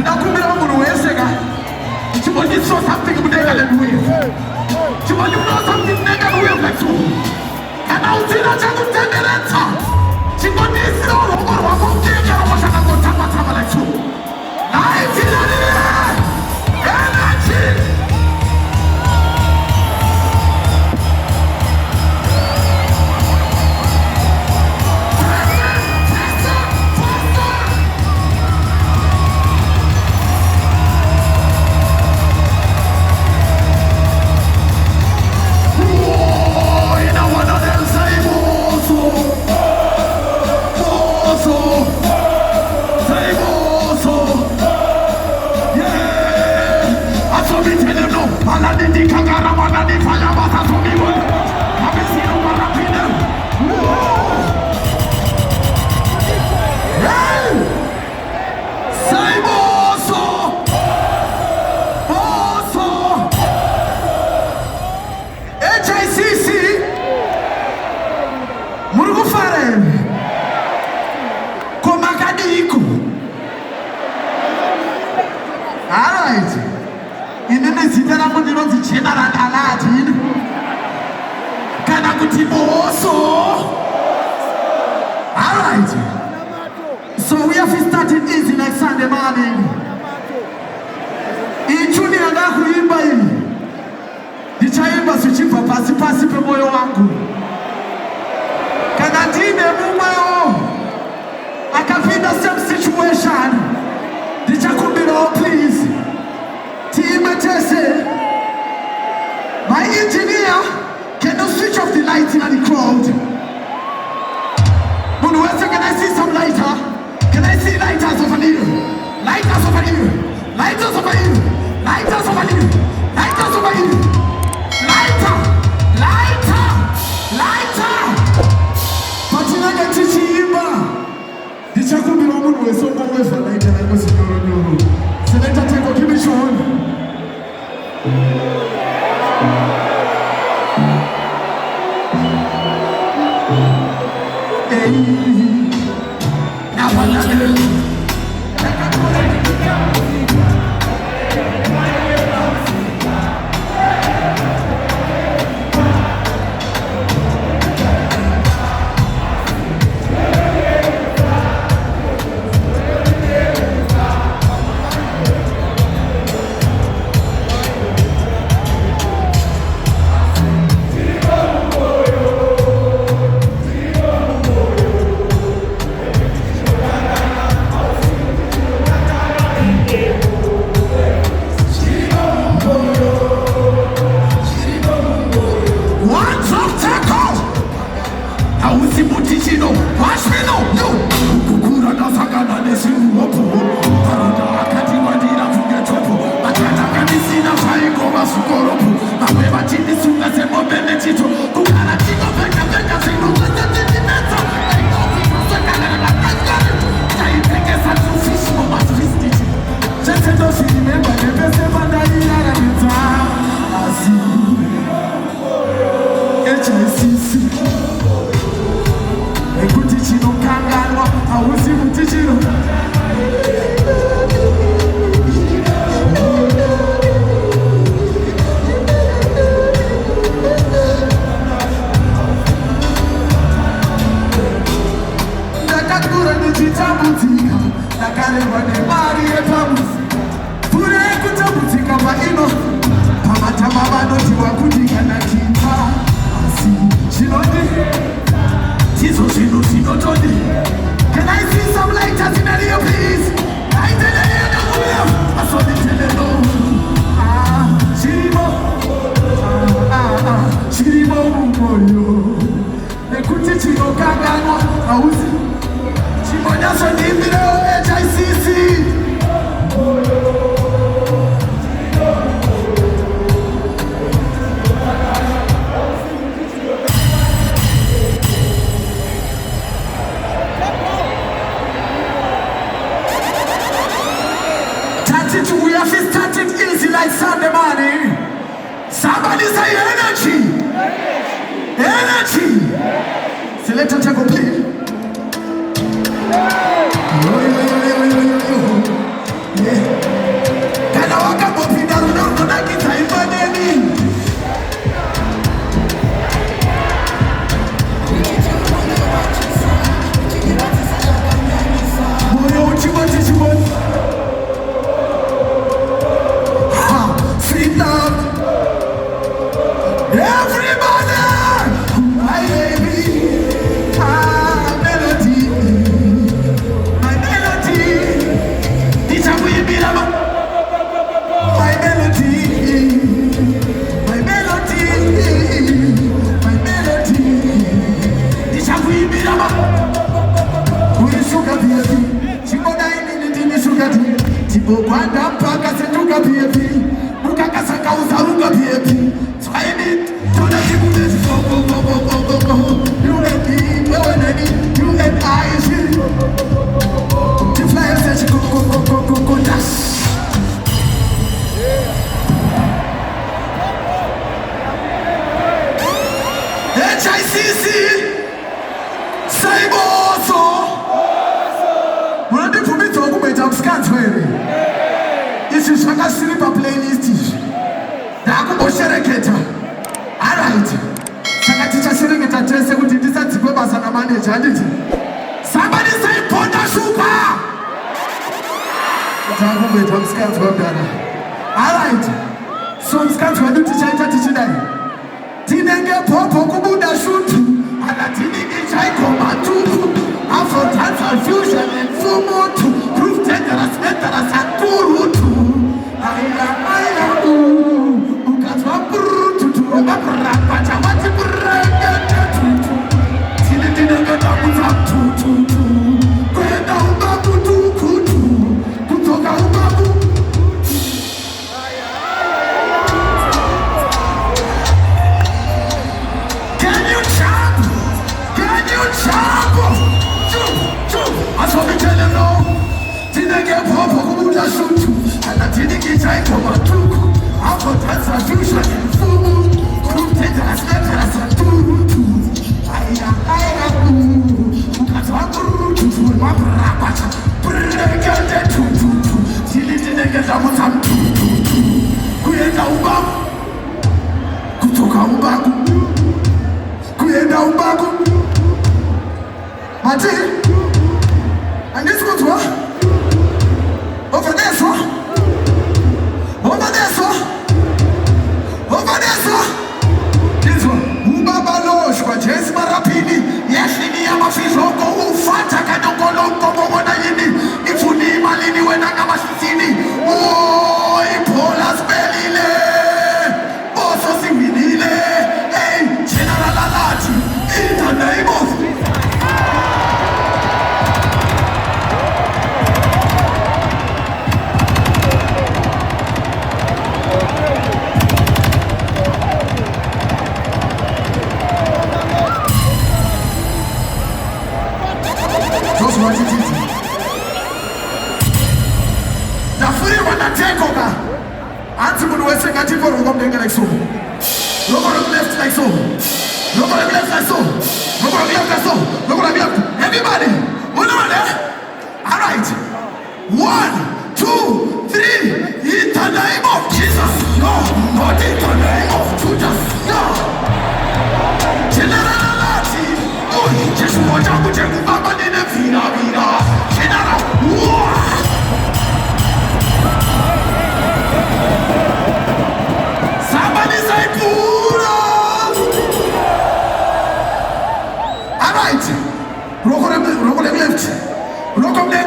ndakumbira munhu wese ka chimoni saw something mudenga lenuye chimoni saw something mudenga lenuye mlethu kana utsina chakutenderetsa chimoni siro rombo rwako kutenga roshaka kotamba tamba lethu naitsina energy. So we have to start it easy like Sunday morning. Ichuni anga kuimba hili. Nichaimba sichipa pasi pe moyo wangu. Kana tine mumayo. Akapinda same situation. Nichakumbira please. Team Tese. My engineer, can you switch off the lights in the crowd? Can I see some lighter? Can I see lighters over here? Lighters over here. Lighters over here. Lighters over here. Lighters over here. Lighter. Lighter. Lighter. Patina gati chiimba. Dichakumbira munhu wesongo wefa lighter likeosinyoro. Selector Tengo, give me show. Can I see some lighters in the air, please? Light in the air, I saw the telephone. Shirimo moyo. Nekuti chino kagano, auzi. Chimonya so nimire HICC. We have to start it easy like Sunday morning. Somebody say energy. Energy. Selector Tego, please. Yeah. Sweet love. Everybody, my baby, my melody, my melody. This is we be my melody, my melody, my melody. This is we be we sugar baby. Chibo na ini ni sugar baby. Chibo kwanda mpaka setuka baby. Mukaka saka uzaruka baby. You and me, you and I, the flyers that go, dash. HICC, Saiboso. When they put me to open my job scans, this is Shaka Slipper playlist. Daku Oshereketa. All right. Somebody say Ponda Supa. Alright. Some scans were teaching Tinenge Popo Kubuda Shutu. Alatini Chaiko Afro Tantra Fusion and Fumotu. Proof Tenderas Metaras and Turutu. I Ukatwa Brutu to Rapachawati. And this goes what? Over there, sir. Over there, sir. Over there, sir. This one. Ubabalosh kwa Jesi Marapini. Yashini ya mafizoko ufata kanongolongo mwana yini. Ifuni malini wenanga masisini. Oh, ipola spelile. Oso siwinile. Hey, General Alati. In the name of like so. Look on the left like so. Look on the left like so. Look on the left like so. Look on the left. Everybody, hold on there. All right. 1, 2, 3. In the name of Jesus. No, not in the name of Judas. No. General Alati. Oh, just watch out with your papa in the vida. General. Somebody say Pura! Alright. Rock on the left. Rock on the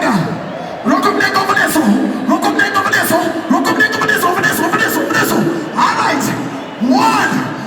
Rock up leg over there, so. Rock up leg over there, so. Rock up leg over there, so. Over there, so. Alright. 1,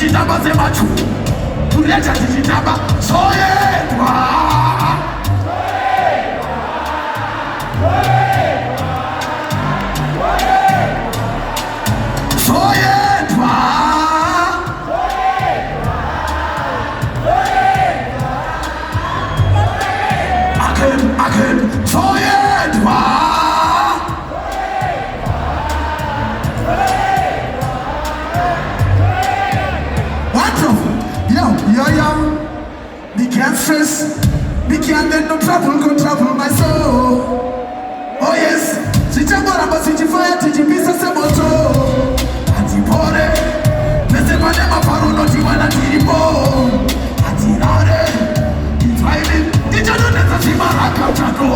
tichitamba semachu tulecha tichitamba soyedwa soyedwa again soyedwa me can't stress, me can't let no trouble go trouble my soul. Oh yes, sichagora basi chifaya tichipisa semoto. Antipore, mesepane maparuno tiwana tiripo. Antirare, itwaili, tijanoneza shimaraka chako.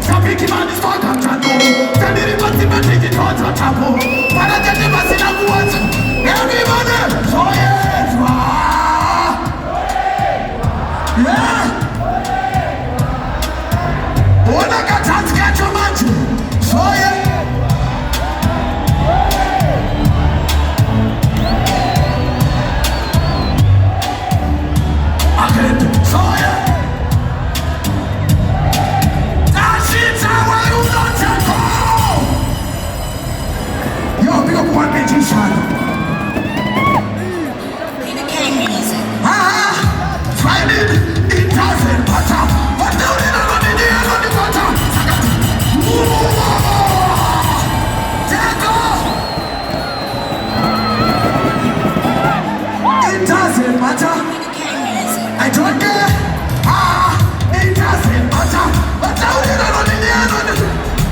Sapiki mani swaka chako. Tendiri basi metiki tocha chapo. Para jete basi na kuwacha. Everybody, so yes, yeah. Ona katanzika chomacho. So yeah. Again. So yeah. Tashita wa unotako. Yo, big up one magician. It doesn't matter. What do you know on the air on the water? It doesn't matter. I don't care. It doesn't matter. What do you know on the air on the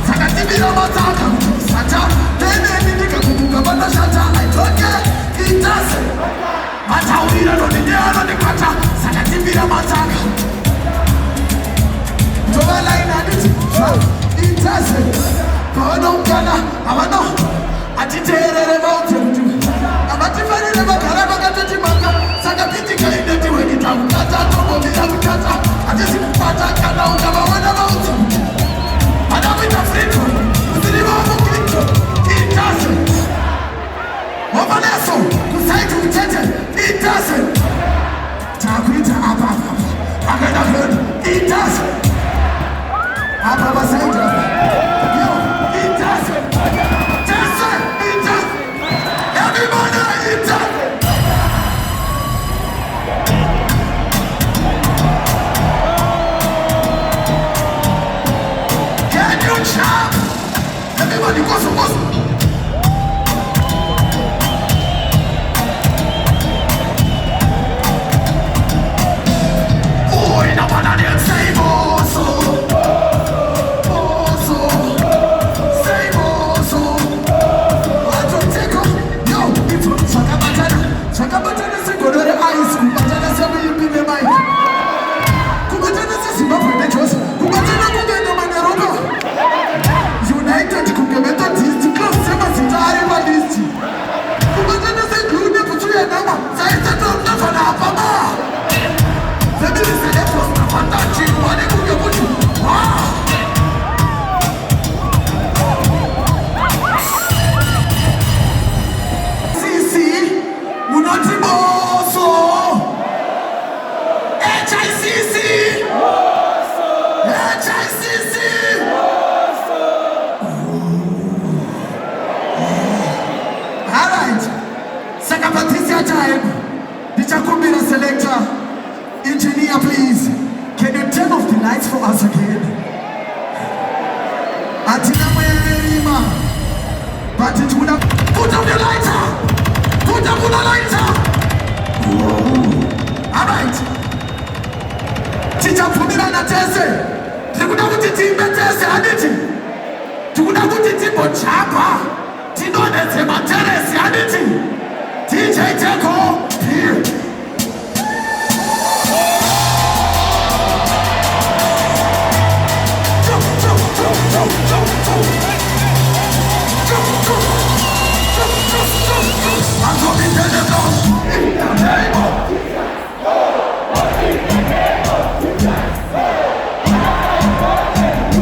Sakatibira mataka. Sata. Then nika kubuka bata shata. I don't care. It doesn't matter. What do you know on the air on the water? Sakatibira mataka. It doesn't. Kono kana, amano. Atiterere mautetu. Amatifari reba karaba katati maka. Saka pitika ideti wekita mkata. Tomo bila mkata. Atisi mpata kana undaba wana mautetu. Adamita frito. Usiliwa mkito. It doesn't. Wabaleso. Kusaitu mtete. It doesn't. Takuita apa. It doesn't. Papa said, yo, it doesn't. It doesn't. Everybody, it doesn't. Can you shout? Everybody, go. Oh, in a banana, say more. Engineer, please, can you turn off the lights for us again? But it would have put up the lighter. Put up the lighter. All right. Teacher, put it on the test. You could have put it in the test. I did it. You could have put it in the chapa. Tino de Temateres. I did it. DJ Teko. Here. I'm going to the Ghost in the name of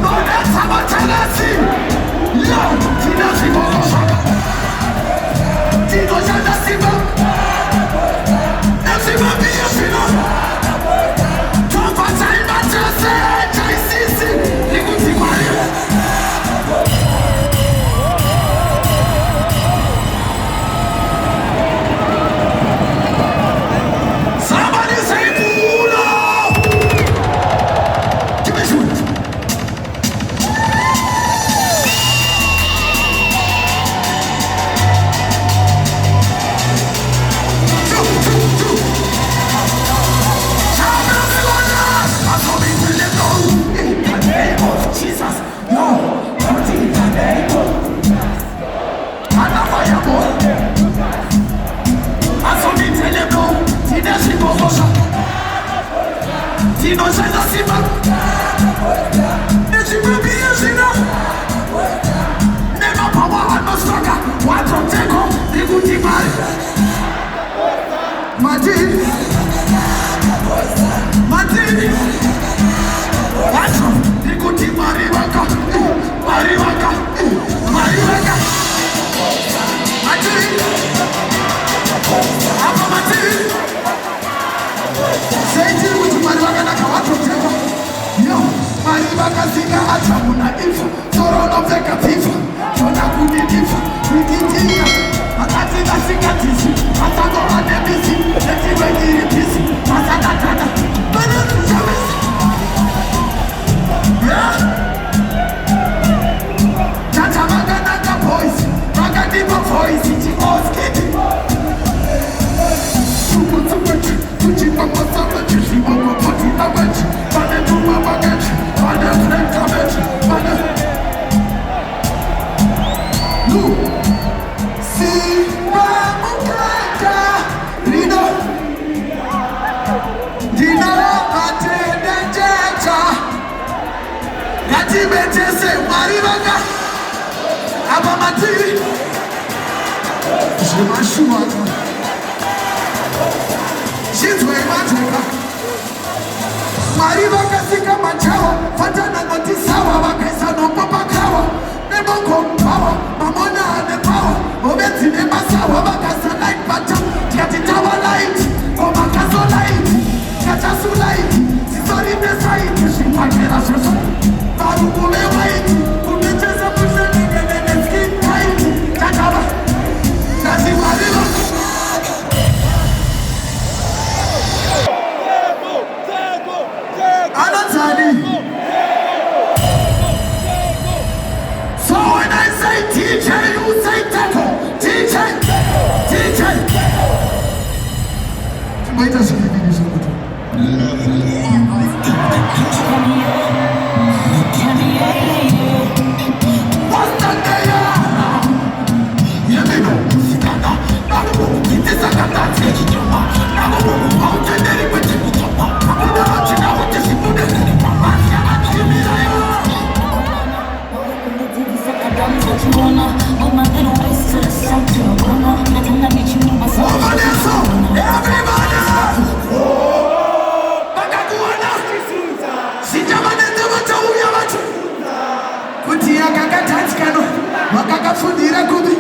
no, that's how much I see. Yo, Tina Simon Shaka. inosheza simba nechimwambia zina nema pawa anosoka watoteko nikutimari matini wato nikutimari waka mariwaka matini hapa matini seiti kutimari waka naka watoteko yo mariwaka zinga atamuna ifa torono veka pifa tona kunidifa nikitia akati nasikatisi atago anebisi netiwekiri pisi masadakata manatutamisi tata maganaga boys maganiba voice iti oskiti tukutuwechi tuchipapasamachi shimapapatinawechi panetumabagechi panefrentamechi lu Simamukaka Rino Dino Atene Jecha Gati Betese Maribaga Abamati Shimashuaka Shizwe Mateka Maribaga Sika Machawa Fatana Notisawa Wakaisa no Papakawa Neboko Power Mamona and Power Obeti Nebasawa Bakasa Light Bata Tiatitawa Light Obakaso Light Katasu Light Sisori Nesai Shipakera Soso Barukume White Umecheza Pushani Nene Skin White Kakaba Nasi Mariba Anatani Teacher, you say tackle. Teacher. Why does he give you so good? What's that day? Yeah, baby. Sikana. Namu. Itisakana. Tekijoma. Namu. Mountain. Anybody. Kutoma. Namu. China. Utesibude. Mama. Kimirayo. Hold my little waist to the center. Nothing that makes you move myself. Everybody! Bakakuana! Sijamanete watauya watu. Kutia kakatatikano. Wakakafundira kubi.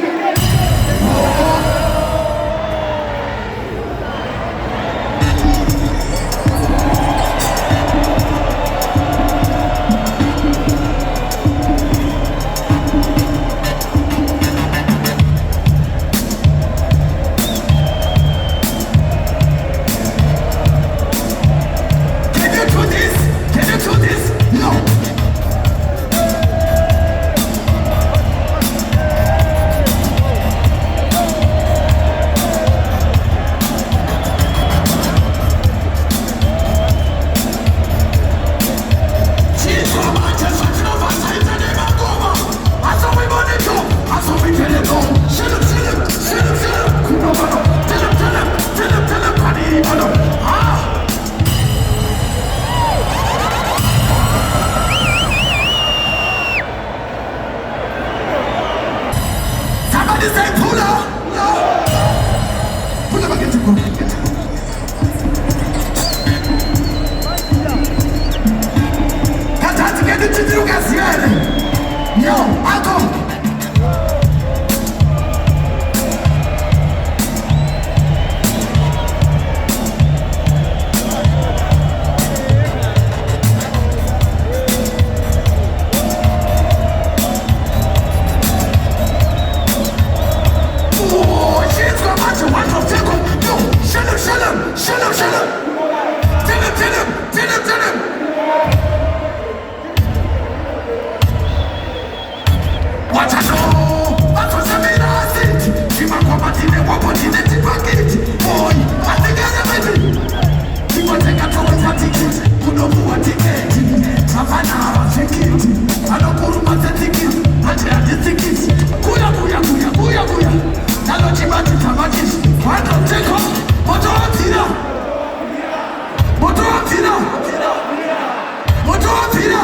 wapira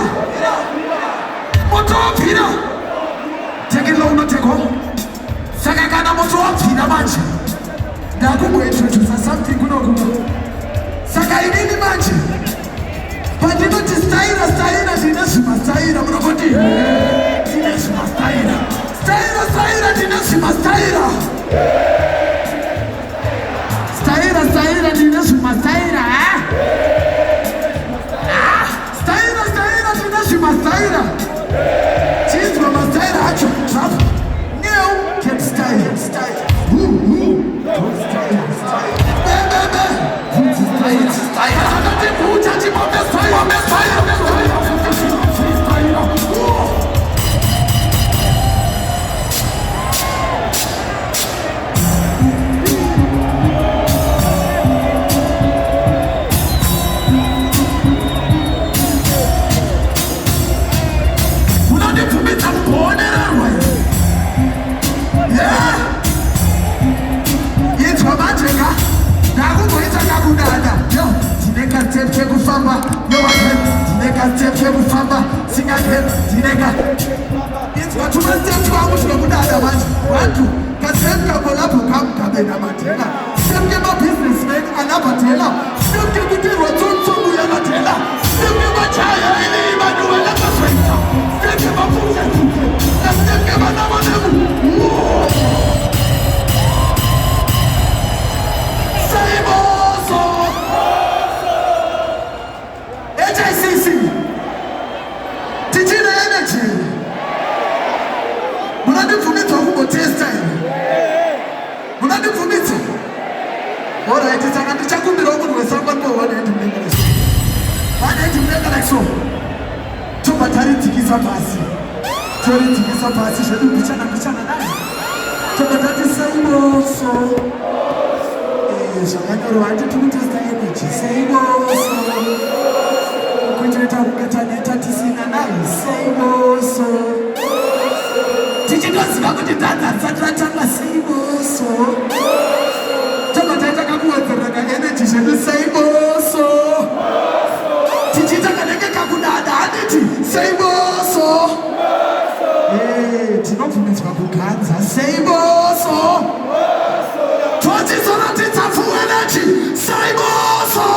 moto wapira tekelo unoteko saka kana moto wapira manje ndakumbointroduce something kunokuba saka inini manje pandinoti staira ndine zvimastaira munokoti ndine zvimastaira staira ndine zvimastaira staira ndine zvimastaira staira ndine zvimastaira chinzwa mastaira acho zvapo new cat style kufamba singakhe ndineka izwathuma step wangu sinokudala manje bantu kasemka kolapho kamgabena madela semke ma businessman anabadela semke kutirwa tsontsongo yanadela semke bachaya ili bantu balakaswenta semke bafuza semke banabanemu Saiboso HICC Tichina energy munandibvumidza kumbotesta munandibvumidza alright saka ndichakumbirawo munhu wesangwa ndibohwaneti mudenga like so tobva taridzikisa pasi zvedu mbichana naye tobva tati Saiboso zvakanyorwa handiti kutesta energy Saiboso kutoita kungetaneta tisina naye Saiboso tichitoziva kuti tadzarisa tatanga Saiboso tobva taita kakuwedzerera kaenergy zvedu Saiboso tichiita kanenge kakudada handiti Saiboso tinobvumidzwa kuganza Saiboso totizoratidza full energy Saiboso